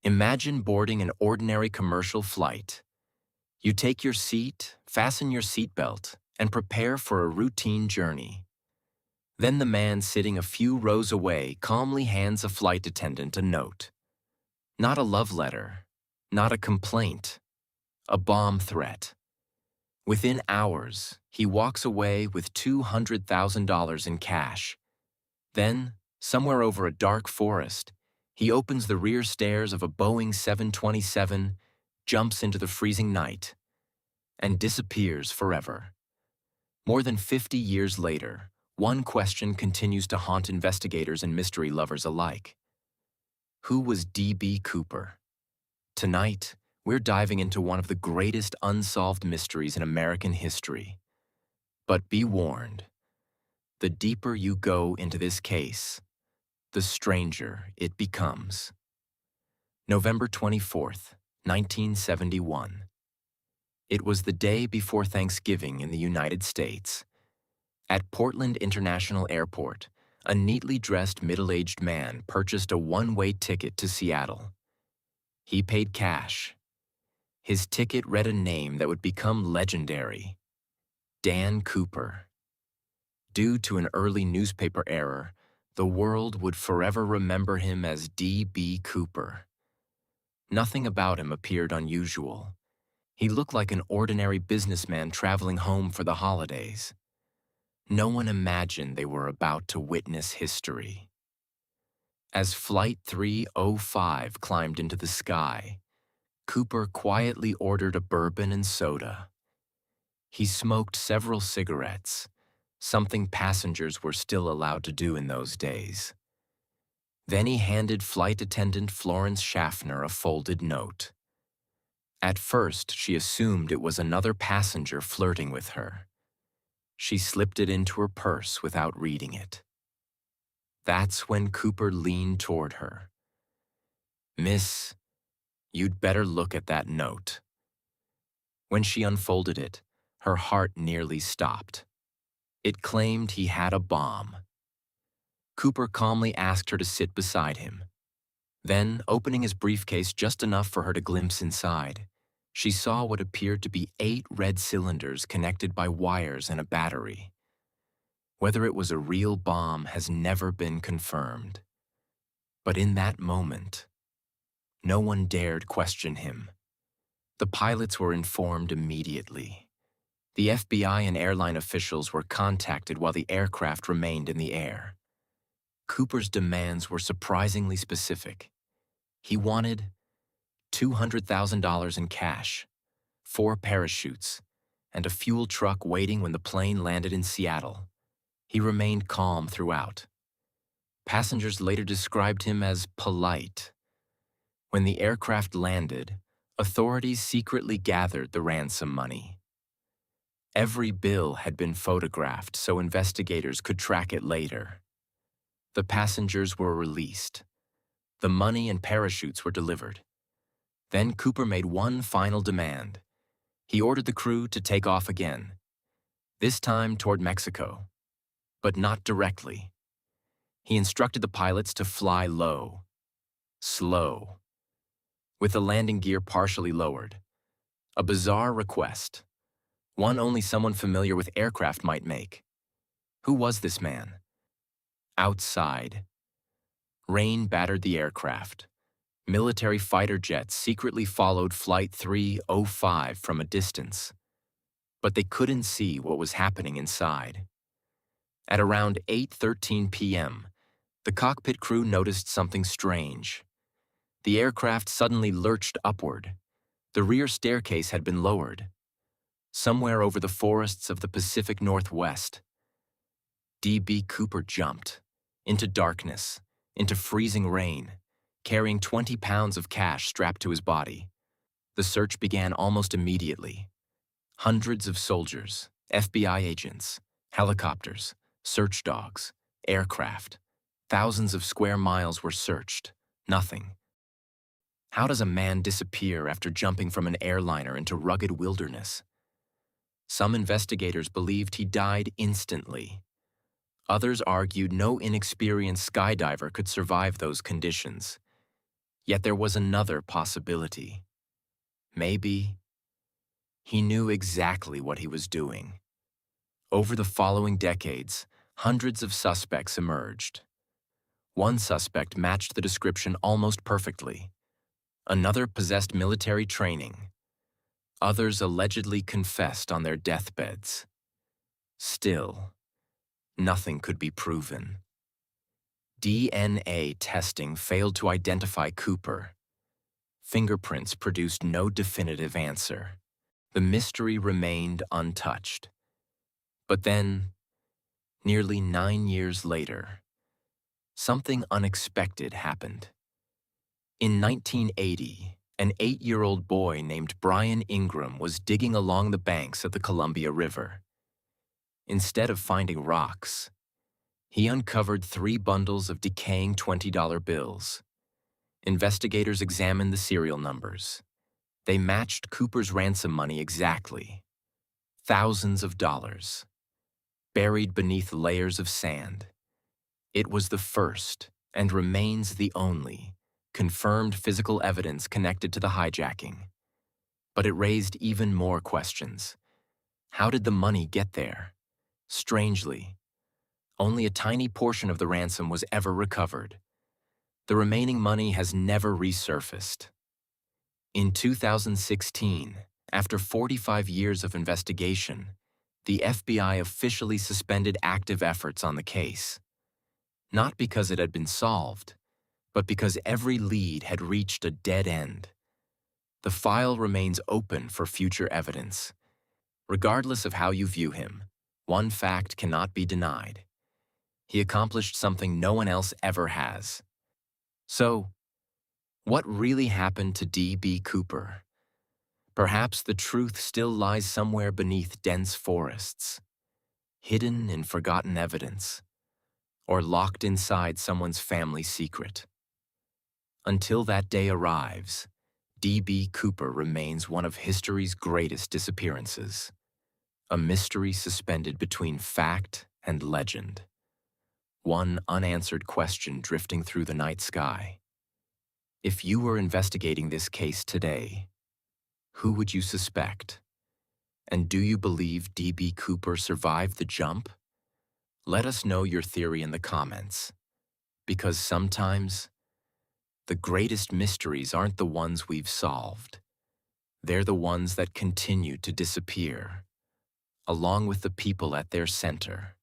Imagine boarding an ordinary commercial flight. You take your seat, fasten your seatbelt, and prepare for a routine journey. Then the man sitting a few rows away calmly hands a flight attendant a note. Not a love letter, not a complaint, a bomb threat. Within hours, he walks away with $200,000 in cash. Then, somewhere over a dark forest, he opens the rear stairs of a Boeing 727, jumps into the freezing night, and disappears forever. More than 50 years later, one question continues to haunt investigators and mystery lovers alike. Who was D.B. Cooper? Tonight, we're diving into one of the greatest unsolved mysteries in American history. But be warned, the deeper you go into this case, the stranger it becomes. November 24th, 1971. It was the day before Thanksgiving in the United States. At Portland International Airport, a neatly dressed middle-aged man purchased a one-way ticket to Seattle. He paid cash. His ticket read a name that would become legendary: Dan Cooper. Due to an early newspaper error, the world would forever remember him as D.B. Cooper. Nothing about him appeared unusual. He looked like an ordinary businessman traveling home for the holidays. No one imagined they were about to witness history. As Flight 305 climbed into the sky, Cooper quietly ordered a bourbon and soda. He smoked several cigarettes, something passengers were still allowed to do in those days. Then he handed flight attendant Florence Schaffner a folded note. At first, she assumed it was another passenger flirting with her. She slipped it into her purse without reading it. That's when Cooper leaned toward her. "Miss, you'd better look at that note." When she unfolded it, her heart nearly stopped. It claimed he had a bomb. Cooper calmly asked her to sit beside him. Then, opening his briefcase just enough for her to glimpse inside, she saw what appeared to be 8 red cylinders connected by wires and a battery. Whether it was a real bomb has never been confirmed. But in that moment, no one dared question him. The pilots were informed immediately. The FBI and airline officials were contacted while the aircraft remained in the air. Cooper's demands were surprisingly specific. He wanted $200,000 in cash, 4 parachutes, and a fuel truck waiting when the plane landed in Seattle. He remained calm throughout. Passengers later described him as polite. When the aircraft landed, authorities secretly gathered the ransom money. Every bill had been photographed so investigators could track it later. The passengers were released. The money and parachutes were delivered. Then Cooper made one final demand. He ordered the crew to take off again, this time toward Mexico, but not directly. He instructed the pilots to fly low, slow, with the landing gear partially lowered. A bizarre request, one only someone familiar with aircraft might make. Who was this man? Outside, rain battered the aircraft. Military fighter jets secretly followed Flight 305 from a distance, but they couldn't see what was happening inside. At around 8:13 p.m., the cockpit crew noticed something strange. The aircraft suddenly lurched upward. The rear staircase had been lowered. Somewhere over the forests of the Pacific Northwest, D.B. Cooper jumped into darkness, into freezing rain, carrying 20 pounds of cash strapped to his body. The search began almost immediately. Hundreds of soldiers, FBI agents, helicopters, search dogs, aircraft. Thousands of square miles were searched. Nothing. How does a man disappear after jumping from an airliner into rugged wilderness? Some investigators believed he died instantly. Others argued no inexperienced skydiver could survive those conditions. Yet there was another possibility. Maybe he knew exactly what he was doing. Over the following decades, hundreds of suspects emerged. One suspect matched the description almost perfectly. Another possessed military training. Others allegedly confessed on their deathbeds. Still, nothing could be proven. DNA testing failed to identify Cooper. Fingerprints produced no definitive answer. The mystery remained untouched. But then, nearly 9 years later, something unexpected happened. In 1980, an 8-year-old boy named Brian Ingram was digging along the banks of the Columbia River. Instead of finding rocks, he uncovered 3 bundles of decaying $20 bills. Investigators examined the serial numbers. They matched Cooper's ransom money exactly. Thousands of dollars, buried beneath layers of sand. It was the first, and remains the only, confirmed physical evidence connected to the hijacking. But it raised even more questions. How did the money get there? Strangely, only a tiny portion of the ransom was ever recovered. The remaining money has never resurfaced. In 2016, after 45 years of investigation, the FBI officially suspended active efforts on the case. Not because it had been solved, but because every lead had reached a dead end. The file remains open for future evidence. Regardless of how you view him, one fact cannot be denied. He accomplished something no one else ever has. So, what really happened to D.B. Cooper? Perhaps the truth still lies somewhere beneath dense forests, hidden in forgotten evidence, or locked inside someone's family secret. Until that day arrives, D.B. Cooper remains one of history's greatest disappearances, a mystery suspended between fact and legend. One unanswered question drifting through the night sky. If you were investigating this case today, who would you suspect? And do you believe D.B. Cooper survived the jump? Let us know your theory in the comments, because sometimes the greatest mysteries aren't the ones we've solved. They're the ones that continue to disappear, along with the people at their center.